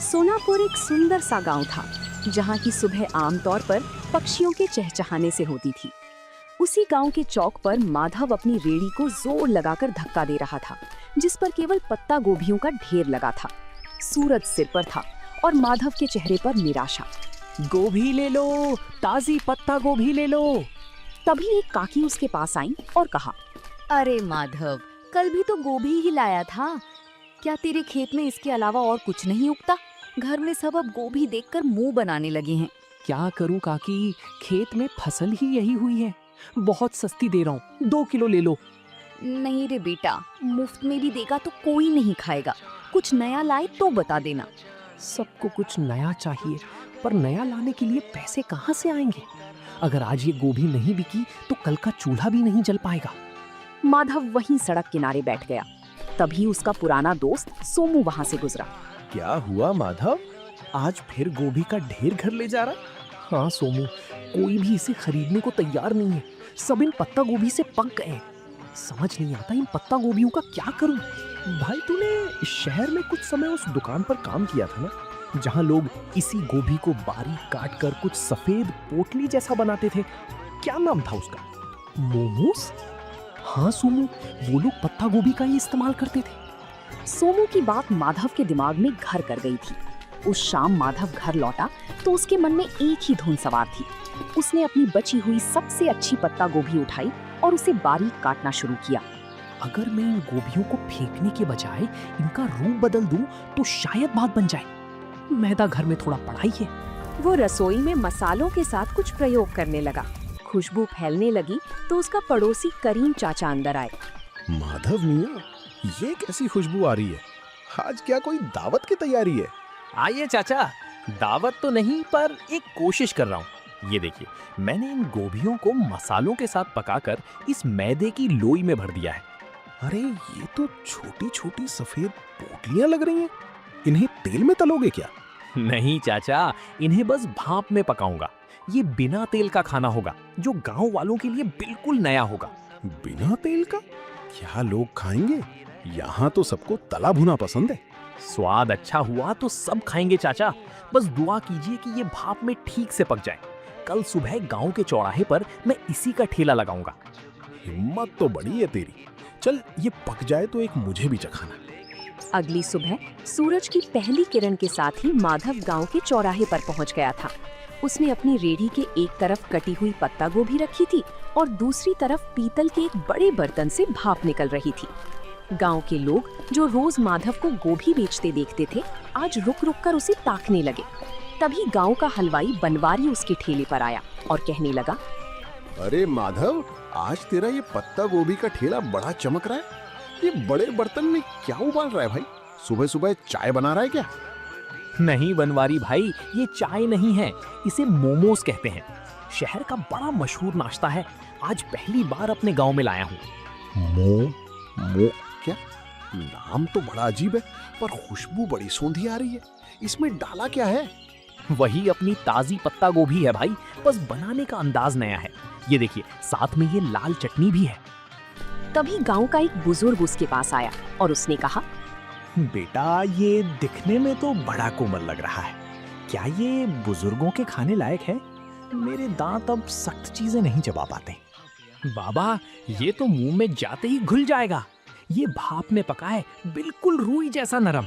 सोनापुर एक सुंदर सा गांव था जहां की सुबह आमतौर पर पक्षियों के चहचहाने से होती थी। उसी गांव के चौक पर माधव अपनी रेड़ी को जोर लगाकर धक्का दे रहा था, जिस पर केवल पत्ता गोभियों का ढेर लगा था। सूरज सिर पर था और माधव के चेहरे पर निराशा। गोभी ले लो, ताजी पत्ता गोभी ले लो। तभी एक काकी उसके पास आई और कहा, अरे माधव, कल भी तो गोभी ही लाया था। क्या तेरे खेत में इसके अलावा और कुछ नहीं उगता? घर में सब अब गोभी देखकर मुंह बनाने लगे हैं। क्या करूं काकी, खेत में फसल ही यही हुई है। बहुत सस्ती दे रहा हूँ, 2 किलो ले लो। नहीं रे बेटा, मुफ्त में भी देगा तो कोई नहीं खाएगा। कुछ नया लाए तो बता देना। सबको कुछ नया चाहिए, पर नया लाने के लिए पैसे कहाँ से आएंगे? अगर आज ये गोभी नहीं बिकी तो कल का चूल्हा भी नहीं जल पाएगा। माधव वहीं सड़क किनारे बैठ गया। तभी उसका पुराना दोस्त सोमू वहां से गुजरा। क्या हुआ माधव, आज फिर गोभी का ढेर घर ले जा रहा? हाँ सोमू, कोई भी इसे खरीदने को तैयार नहीं है। सब इन पत्ता गोभी से पक गए। समझ नहीं आता इन पत्ता गोभियों का क्या करूं। भाई तूने शहर में कुछ समय उस दुकान पर काम किया था ना, जहां लोग इसी गोभी को बारीक काट कर कुछ सफेद पोटली जैसा बनाते थे। क्या नाम था उसका? मोमोस? हाँ सोमू, वो लोग पत्ता गोभी का ही इस्तेमाल करते थे। सोमू की बात माधव के दिमाग में घर कर गई थी। उस शाम माधव घर लौटा तो उसके मन में एक ही धुन सवार थी। उसने अपनी बची हुई सबसे अच्छी पत्ता गोभी उठाई और उसे बारीक काटना शुरू किया। अगर मैं इन गोभियों को फेंकने के बजाय इनका रूप बदल दूं तो शायद बात बन जाए। मैदा घर में थोड़ा पड़ा ही है। वो रसोई में मसालों के साथ कुछ प्रयोग करने लगा। खुशबू फैलने लगी तो उसका पड़ोसी करीम चाचा अंदर आए। माधव मियाँ, ये कैसी खुशबू आ रही है? आज क्या कोई दावत की तैयारी है? आइए चाचा, दावत तो नहीं पर एक कोशिश कर रहा हूँ। ये देखिए, मैंने इन गोभियों को मसालों के साथ पकाकर इस मैदे की लोई में भर दिया है। अरे ये तो छोटी छोटी सफेद पोटलियां लग रही हैं। इन्हें तेल में तलोगे क्या? नहीं चाचा, इन्हें बस भाप में पकाऊंगा। ये बिना तेल का खाना होगा, जो गांव वालों के लिए बिल्कुल नया होगा। बिना तेल का? क्या लोग खाएंगे? यहाँ तो सबको तला भुना पसंद है। स्वाद अच्छा हुआ तो सब खाएंगे चाचा। बस दुआ कीजिए कि ये भाप में ठीक से पक जाए। कल सुबह गांव के चौराहे पर मैं इसी का ठेला लगाऊंगा। हिम्मत तो बड़ी है तेरी। चल ये पक जाए तो एक मुझे भी चखाना। अगली सुबह सूरज की पहली किरण के साथ ही माधव गांव के चौराहे पर पहुंच गया था। उसने अपनी रेड़ी के एक तरफ कटी हुई पत्ता गोभी रखी थी और दूसरी तरफ पीतल के एक बड़े बर्तन से भाप निकल रही थी। गांव के लोग जो रोज माधव को गोभी बेचते देखते थे, आज रुक रुक कर उसे ताकने लगे। तभी गांव का हलवाई बनवारी उसके ठेले पर आया और कहने लगा, अरे माधव, आज तेरा ये पत्ता गोभी का ठेला बड़ा चमक रहा है। ये बड़े बर्तन में क्या उबाल रहा है भाई? सुबह सुबह चाय बना रहा है क्या? नहीं बनवारी भाई, ये चाय नहीं है, इसे मोमोस कहते हैं। शहर का बड़ा मशहूर नाश्ता है। आज पहली बार अपने गांव में लाया हूँ। मो क्या? नाम तो बड़ा अजीब है, पर खुशबू बड़ी सौंधी आ रही है। इसमें डाला क्या है? वही अपनी ताजी पत्ता गोभी है भाई, बस बनाने का अंदाज नया है। ये देखिए, साथ में ये लाल चटनी भी है। तभी गांव का एक बुजुर्ग उसके पास आया और उसने कहा, बेटा, ये दिखने में तो बड़ा कोमल लग रहा है। क्या ये बुजुर्गों के खाने लायक है? मेरे दांत अब सख्त चीजें नहीं चबा पाते। बाबा, ये तो मुंह में जाते ही घुल जाएगा। ये भाप में पका है, बिल्कुल रूई जैसा नरम।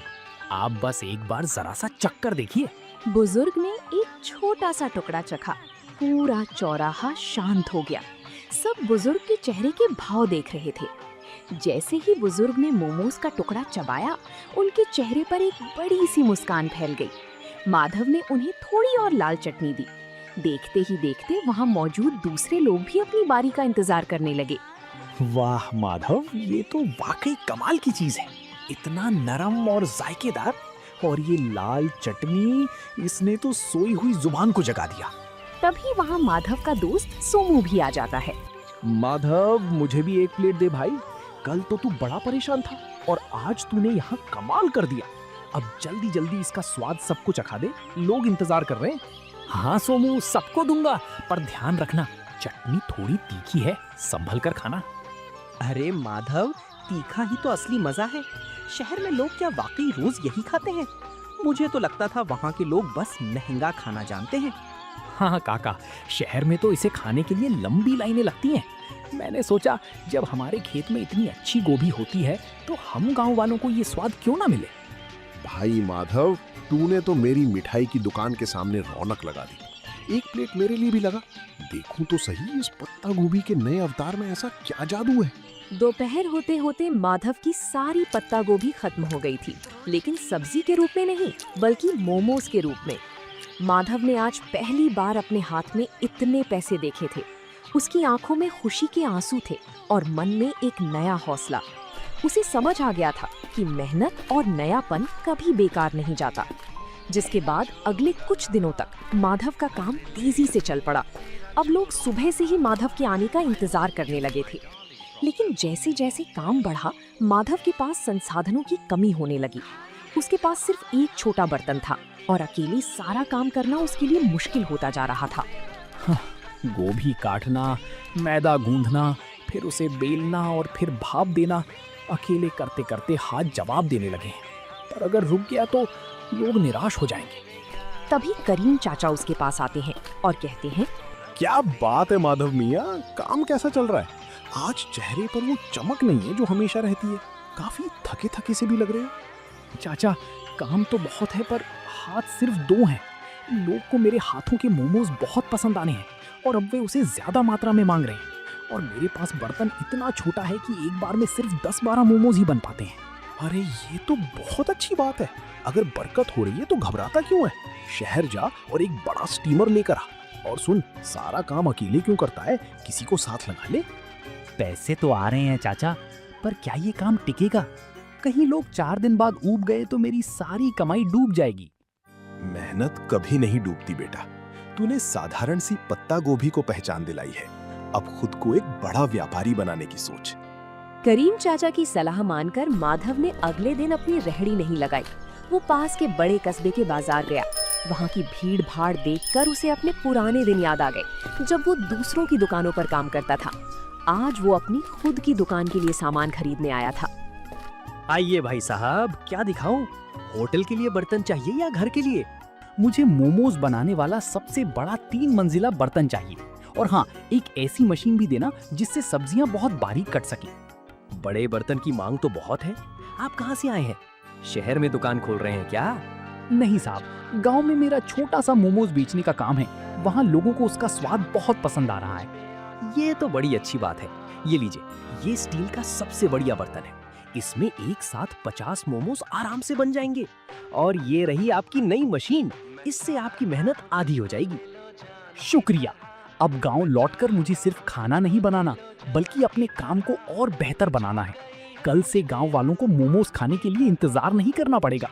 आप बस एक बार जरा सा चक्कर देखिए। बुजुर्ग ने एक छोटा सा टुकड़ा चखा। पूरा चौराहा शांत हो गया। सब बुजुर्ग के चेहरे के भाव देख रहे थे। जैसे ही बुजुर्ग ने मोमोज का टुकड़ा चबाया, उनके चेहरे पर एक बड़ी सी मुस्कान फैल गई। माधव ने उन्हें थोड़ी और लाल चटनी दी। देखते ही देखते वहां मौजूद दूसरे लोग भी अपनी बारी का इंतजार करने लगे। वाह माधव, ये तो वाकई कमाल की चीज है। इतना नरम और जायकेदार, और ये लाल चटनी, इसने तो सोई हुई जुबान को जगा दिया। तभी वहां माधव का दोस्त सोमू भी आ जाता है। माधव, मुझे भी एक प्लेट दे भाई। कल तो तू बड़ा परेशान था और आज तूने यहाँ कमाल कर दिया। अब जल्दी जल्दी इसका स्वाद सबको चखा दे, लोग इंतजार कर रहे हैं। हाँ सोमू, सबको दूंगा, पर ध्यान रखना चटनी थोड़ी तीखी है, संभल कर खाना। अरे माधव, तीखा ही तो असली मजा है। शहर में लोग क्या वाकई रोज यही खाते हैं? मुझे तो लगता था वहाँ के लोग बस महंगा खाना जानते हैं। हाँ काका, शहर में तो इसे खाने के लिए लंबी लाइनें लगती हैं। मैंने सोचा जब हमारे खेत में इतनी अच्छी गोभी होती है तो हम गांव वालों को ये स्वाद क्यों ना मिले। भाई माधव, तूने तो मेरी मिठाई की दुकान के सामने रौनक लगा दी। एक प्लेट मेरे लिए भी लगा। देखूं तो सही, इस पत्ता गोभी के नए अवतार में ऐसा क्या जादू है। दोपहर होते होते माधव की सारी पत्ता गोभी खत्म हो गई थी, लेकिन सब्जी के रूप में नहीं बल्कि मोमोज के रूप में। माधव ने आज पहली बार अपने हाथ में इतने पैसे देखे थे। उसकी आंखों में खुशी के आंसू थे और मन में एक नया हौसला। उसे समझ आ गया था कि मेहनत और नयापन कभी बेकार नहीं जाता। जिसके बाद अगले कुछ दिनों तक माधव का काम तेजी से चल पड़ा। अब लोग सुबह से ही माधव के आने का इंतजार करने लगे थे। लेकिन जैसे जैसे काम बढ़ा, माधव के पास संसाधनों की कमी होने लगी। उसके पास सिर्फ एक छोटा बर्तन था और अकेले सारा काम करना उसके लिए मुश्किल होता जा रहा था। गोभी काटना, मैदा गूंथना, फिर उसे बेलना और फिर भाप देना, अकेले करते करते हाथ जवाब देने लगे हैं। पर अगर रुक गया तो लोग निराश हो जाएंगे। तभी करीम चाचा उसके पास आते हैं और कहते हैं, क्या बात है माधव मियाँ, काम कैसा चल रहा है? आज चेहरे पर वो चमक नहीं है जो हमेशा रहती है। काफी थके थके से भी लग रहे हो। चाचा, काम तो बहुत है पर हाथ सिर्फ 2 हैं। लोग को मेरे हाथों के मोमोज बहुत पसंद आने हैं और अब वे उसे ज्यादा मात्रा में मांग रहे हैं। और मेरे पास बर्तन इतना छोटा है कि एक बार में सिर्फ 10-12 मोमोज ही बन पाते हैं। अरे ये तो बहुत अच्छी बात है। अगर बरकत हो रही है तो घबराता क्यों है? शहर जा और एक बड़ा स्टीमर लेकर आ। और सुन, सारा काम अकेले क्यों करता है, किसी को साथ लगा ले। पैसे तो आ रहे हैं चाचा, पर क्या ये काम टिकेगा? कहीं लोग 4 दिन बाद ऊब गए तो मेरी सारी कमाई डूब जाएगी। मेहनत कभी नहीं डूबती बेटा। तूने साधारण सी पत्ता गोभी को पहचान दिलाई है। अब खुद को एक बड़ा व्यापारी बनाने की सोच। करीम चाचा की सलाह मानकर माधव ने अगले दिन अपनी रेहड़ी नहीं लगाई। वो पास के बड़े कस्बे के बाजार गया। वहाँ की भीड़ भाड़ देखकर उसे अपने पुराने दिन याद आ गए, जब वो दूसरों की दुकानों पर काम करता था। आज वो अपनी खुद की दुकान के लिए सामान खरीदने आया था। आइए भाई साहब, क्या दिखाऊं? होटल के लिए बर्तन चाहिए या घर के लिए? मुझे मोमोज बनाने वाला सबसे बड़ा 3 मंजिला बर्तन चाहिए। और हाँ, एक ऐसी मशीन भी देना जिससे सब्जियां बहुत बारीक कट सके। बड़े बर्तन की मांग तो बहुत है। आप कहाँ से आए हैं? शहर में दुकान खोल रहे हैं क्या? नहीं साहब, गांव में मेरा छोटा सा मोमोज बेचने का काम है। वहाँ लोगों को उसका स्वाद बहुत पसंद आ रहा है। ये तो बड़ी अच्छी बात है। ये लीजिए, ये स्टील का सबसे बढ़िया बर्तन है। इसमें एक साथ 50 मोमोज आराम से बन जाएंगे। और ये रही आपकी नई मशीन, इससे आपकी मेहनत आधी हो जाएगी। शुक्रिया। अब गांव लौटकर मुझे सिर्फ खाना नहीं बनाना, बल्कि अपने काम को और बेहतर बनाना है। कल से गांव वालों को मोमोज खाने के लिए इंतजार नहीं करना पड़ेगा।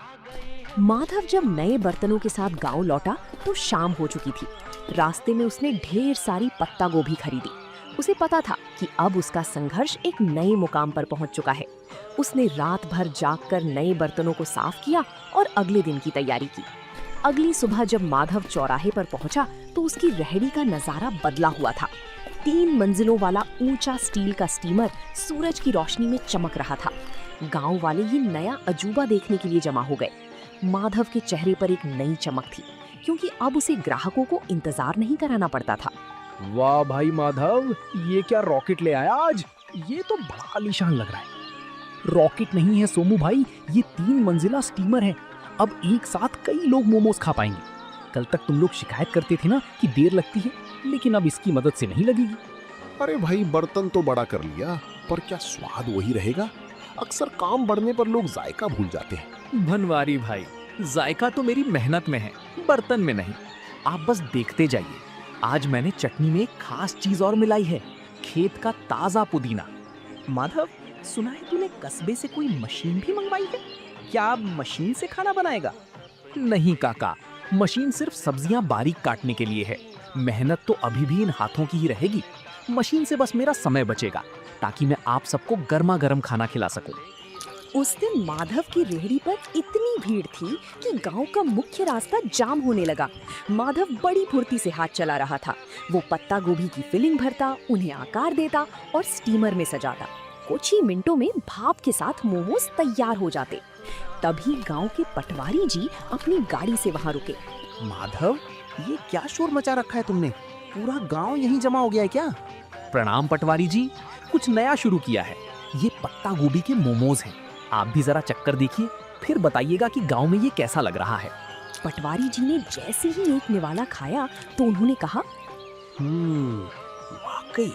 माधव जब नए बर्तनों के साथ गांव लौटा तो शाम हो चुकी थी। रास्ते में उसने ढेर सारी पत्ता गोभी खरीदी। उसे पता था कि अब उसका संघर्ष एक नए मुकाम पर पहुंच चुका है। उसने रात भर जागकर नए बर्तनों को साफ किया और अगले दिन की तैयारी की। अगली सुबह जब माधव चौराहे पर पहुंचा तो उसकी रेहड़ी का नजारा बदला हुआ था। 3 मंजिलों वाला ऊंचा स्टील का स्टीमर सूरज की रोशनी में चमक रहा था। गांव वाले ये नया अजूबा देखने के लिए जमा हो गए। माधव के चेहरे पर एक नई चमक थी, क्योंकि अब उसे ग्राहकों को इंतजार नहीं कराना पड़ता था। वाह भाई माधव, ये क्या रॉकेट ले आया आज? ये तो बड़ा आलीशान लग रहा है। रॉकेट नहीं है सोमू भाई, ये 3 मंजिला स्टीमर है। अब एक साथ कई लोग मोमोज खा पाएंगे। कल तक तुम लोग शिकायत करते थे ना कि देर लगती है, लेकिन अब इसकी मदद से नहीं लगेगी। अरे भाई, बर्तन तो बड़ा कर लिया, पर क्या स्वाद वही रहेगा? अक्सर काम बढ़ने पर लोग जायका भूल जाते हैं। बनवारी भाई, जायका तो मेरी मेहनत में है, बर्तन में नहीं। आप बस देखते जाइए। आज मैंने चटनी में एक खास चीज और मिलाई है, खेत का ताजा पुदीना। माधव, सुना है तूने कस्बे से कोई मशीन भी मंगवाई है? क्या अब मशीन से खाना बनाएगा? नहीं काका, मशीन सिर्फ सब्जियां बारीक काटने के लिए है। मेहनत तो अभी भी इन हाथों की ही रहेगी। मशीन से बस मेरा समय बचेगा, ताकि मैं आप सबको गर्मा गर्म खाना खिला सकूं। उस दिन माधव की रेहड़ी पर इतनी भीड़ थी कि गांव का मुख्य रास्ता जाम होने लगा। माधव बड़ी फुर्ती से हाथ चला रहा था। वो पत्ता गोभी की फिलिंग भरता, उन्हें आकार देता और स्टीमर में सजाता। कुछ ही मिनटों में भाप के साथ मोमोज तैयार हो जाते। तभी गांव के पटवारी जी अपनी गाड़ी से वहां रुके। माधव, ये क्या शोर मचा रखा है तुमने? पूरा गांव यहीं जमा हो गया है क्या? प्रणाम पटवारी जी, कुछ नया शुरू किया है। ये पत्ता गोभी के मोमोज हैं। आप भी जरा चक्कर देखिए, फिर बताइएगा कि गांव में ये कैसा लग रहा है। पटवारी जी ने जैसे ही एक निवाला खाया तो उन्होंने कहा, वाकई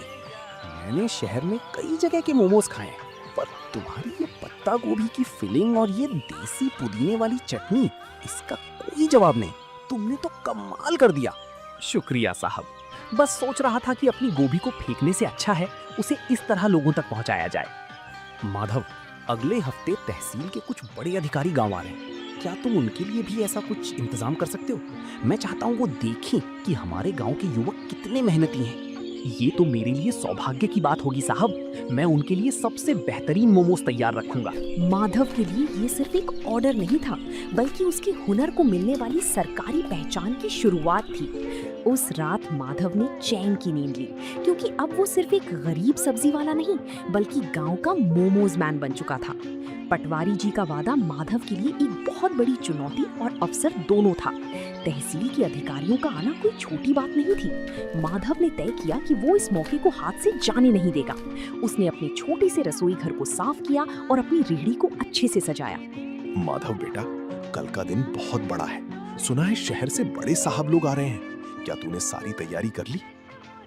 मैंने शहर में कई जगह के मोमोज खाए हैं, पर तुम्हारी ये पत्ता गोभी की फिलिंग और ये देसी पुदीने वाली चटनी, इसका कोई जवाब नहीं। तुमने तो कमाल कर दिया। शुक्रिया साहब, बस सोच रहा था कि अपनी गोभी को फेंकने से अच्छा है उसे इस तरह लोगों तक पहुंचाया जाए। माधव, अगले हफ्ते तहसील के कुछ बड़े अधिकारी गांव आ रहे हैं। क्या तुम उनके लिए भी ऐसा कुछ इंतजाम कर सकते हो? मैं चाहता हूँ वो देखें कि हमारे गांव के युवक कितने मेहनती हैं। ये तो मेरे लिए सौभाग्य की बात होगी साहब। मैं उनके लिए सबसे बेहतरीन मोमोज तैयार रखूंगा। माधव के लिए ये सिर्फ एक ऑर्डर नहीं था, बल्कि उसके हुनर को मिलने वाली सरकारी पहचान की शुरुआत थी। उस रात माधव ने चैन की नींद ली, क्योंकि अब वो सिर्फ एक गरीब सब्जी वाला नहीं, बल्कि गांव का मोमोज मैन बन चुका था। पटवारी जी का वादा माधव के लिए एक बहुत बड़ी चुनौती और अवसर दोनों था। तहसील के अधिकारियों का आना कोई छोटी बात नहीं थी। माधव ने तय किया कि वो इस मौके को हाथ से जाने नहीं देगा। उसने अपने छोटे से रसोई घर को साफ किया और अपनी रेहड़ी को अच्छे से सजाया। माधव बेटा, कल का दिन बहुत बड़ा है। सुना है शहर से बड़े साहब लोग आ रहे हैं। क्या तूने सारी तैयारी कर ली?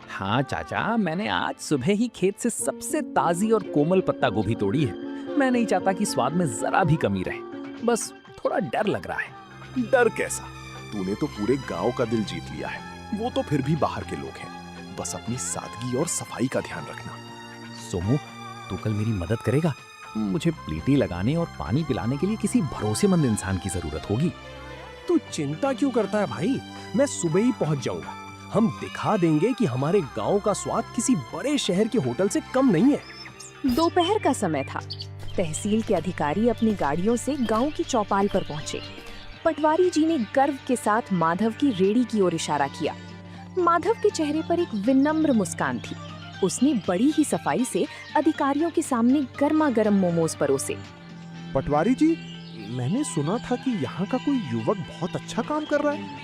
हाँ चाचा, मैंने आज सुबह ही खेत से सबसे ताजी और कोमल पत्ता गोभी तोड़ी है। मैं नहीं चाहता कि स्वाद में जरा भी कमी रहे, बस थोड़ा डर लग रहा है। डर कैसा? तूने तो पूरे गांव का दिल जीत लिया है। वो तो फिर भी बाहर के लोग हैं। बस अपनी सादगी और सफाई का ध्यान रखना। सोमू, तू कल मेरी मदद करेगा? मुझे प्लेटें लगाने और पानी पिलाने के लिए किसी भरोसेमंद इंसान की जरूरत होगी। तू चिंता क्यों करता है भाई? मैं सुबह ही पहुंच जाऊंगा। हम दिखा देंगे कि हमारे गांव का स्वाद किसी बड़े शहर के होटल से कम नहीं है। दोपहर का समय था। तहसील के अधिकारी अपनी गाड़ियों से गांव की चौपाल पर पहुंचे। पटवारी जी ने गर्व के साथ माधव की रेहड़ी की ओर इशारा किया। माधव के चेहरे पर एक विनम्र मुस्कान थी। उसने बड़ी ही सफाई से अधिकारियों के सामने गर्मा गर्म मोमोज परोसे। पटवारी जी, मैंने सुना था कि यहाँ का कोई युवक बहुत अच्छा काम कर रहा है।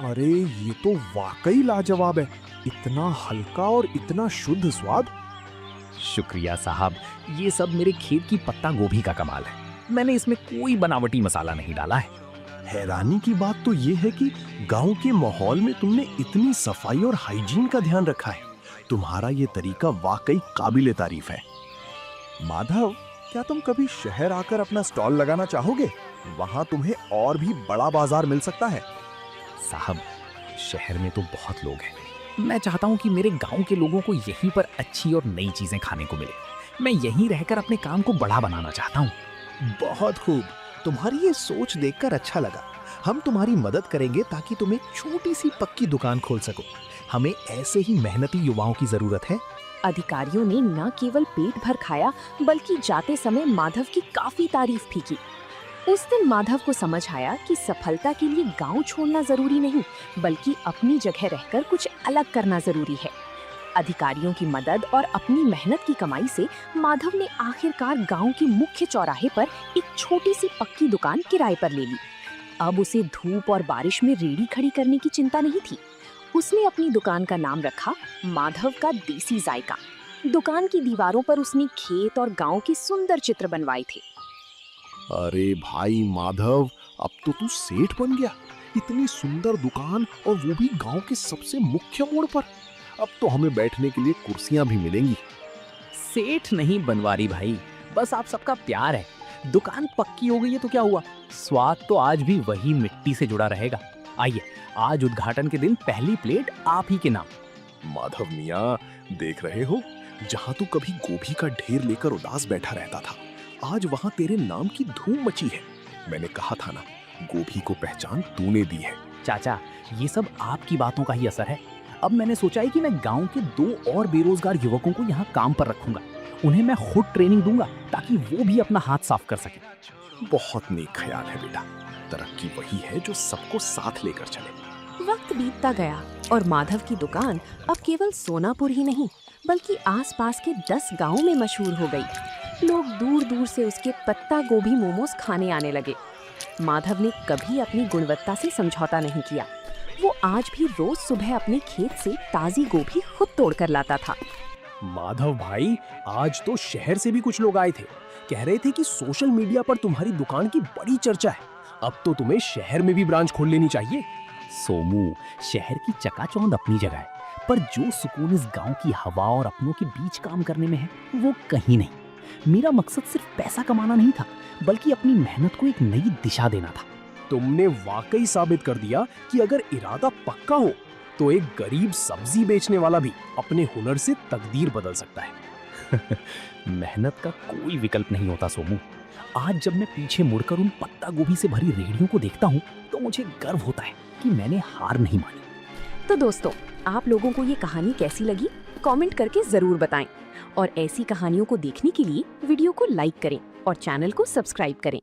अरे ये तो वाकई लाजवाब है। इतना हल्का और इतना शुद्ध स्वाद। शुक्रिया साहब, ये सब मेरे खेत की पत्ता गोभी का कमाल है। मैंने इसमें कोई बनावटी मसाला नहीं डाला है। हैरानी की बात तो ये है कि गांव के माहौल में तुमने इतनी सफाई और हाइजीन का ध्यान रखा है। तुम्हारा ये तरीका वाकई काबिले तारीफ है। माधव, क्या तुम कभी शहर आकर अपना स्टॉल लगाना चाहोगे? वहाँ तुम्हें और भी बड़ा बाजार मिल सकता है। साहब, शहर में तो बहुत लोग हैं। मैं चाहता हूँ कि मेरे गांव के लोगों को यहीं पर अच्छी और नई चीजें खाने को मिले। मैं यहीं रहकर अपने काम को बड़ा बनाना चाहता हूँ। बहुत खूब। तुम्हारी ये सोच देखकर अच्छा लगा। हम तुम्हारी मदद करेंगे ताकि तुम एक छोटी सी पक्की दुकान खोल सको। हमें ऐसे ही मेहनती युवाओं की जरूरत है। अधिकारियों ने न केवल पेट भर खाया, बल्कि जाते समय माधव की काफी तारीफ भी की। उस दिन माधव को समझ आया कि सफलता के लिए गांव छोड़ना जरूरी नहीं, बल्कि अपनी जगह रहकर कुछ अलग करना जरूरी है। अधिकारियों की मदद और अपनी मेहनत की कमाई से माधव ने आखिरकार गांव के मुख्य चौराहे पर एक छोटी सी पक्की दुकान किराए पर ले ली। अब उसे धूप और बारिश में रेहड़ी खड़ी करने की चिंता नहीं थी। उसने अपनी दुकान का नाम रखा माधव का देसी जायका। दुकान की दीवारों पर उसने खेत और गांव के सुंदर चित्र बनवाए थे। अरे भाई माधव, अब तो तू सेठ बन गया। इतनी सुंदर दुकान और वो भी गांव के सबसे मुख्य मोड़ पर। अब तो हमें बैठने के लिए कुर्सियां भी मिलेंगी। सेठ नहीं बनवारी भाई, बस आप सबका प्यार है। दुकान पक्की हो गई है तो क्या हुआ, स्वाद तो आज भी वही मिट्टी से जुड़ा रहेगा। आइए, आज उद्घाटन के दिन पहली प्लेट आप ही के नाम। माधव मियाँ, देख रहे हो, जहाँ तू कभी गोभी का ढेर लेकर उदास बैठा रहता था, आज वहाँ तेरे नाम की धूम मची है। मैंने कहा था ना, गोभी को पहचान तूने दी है। चाचा, ये सब आपकी बातों का ही असर है। अब मैंने सोचा है कि मैं गांव के 2 और बेरोजगार युवकों को यहाँ काम पर रखूंगा। उन्हें मैं खुद ट्रेनिंग दूंगा ताकि वो भी अपना हाथ साफ कर सके। बहुत नेक ख्याल है बेटा। तरक्की वही है जो सबको साथ लेकर चले। वक्त बीतता गया। और माधव की दुकान अब केवल सोनापुर ही नहीं बल्कि आसपास के 10 गांवों में मशहूर हो गई। लोग दूर दूर से उसके पत्ता गोभी मोमोज खाने आने लगे। माधव ने कभी अपनी गुणवत्ता से समझौता नहीं किया। वो आज भी रोज सुबह अपने खेत से ताजी गोभी खुद तोड़कर लाता था। माधव भाई, आज तो शहर से भी कुछ लोग आए थे। कह रहे थे कि सोशल मीडिया पर तुम्हारी दुकान की बड़ी चर्चा है। अब तो तुम्हें शहर में भी ब्रांच खोल लेनी चाहिए। सोमू, शहर की चकाचौंध अपनी जगह है, पर जो सुकून इस गांव की हवा और अपनों के बीच काम करने में है वो कहीं नहीं। मेरा मकसद सिर्फ पैसा कमाना नहीं था, बल्कि अपनी मेहनत को एक नई दिशा देना था। तुमने वाकई साबित कर दिया कि अगर इरादा पक्का हो तो एक गरीब सब्जी बेचने वाला भी अपने हुनर से तकदीर बदल सकता है। मेहनत का कोई विकल्प नहीं होता सोमू। आज जब मैं पीछे मुड़कर उन पत्ता गोभी से भरी रेहड़ियों को देखता हूँ तो मुझे गर्व होता है कि मैंने हार नहीं मानी। तो दोस्तों, आप लोगों को ये कहानी कैसी लगी कमेंट करके जरूर बताएं और ऐसी कहानियों को देखने के लिए वीडियो को लाइक करें और चैनल को सब्सक्राइब करें।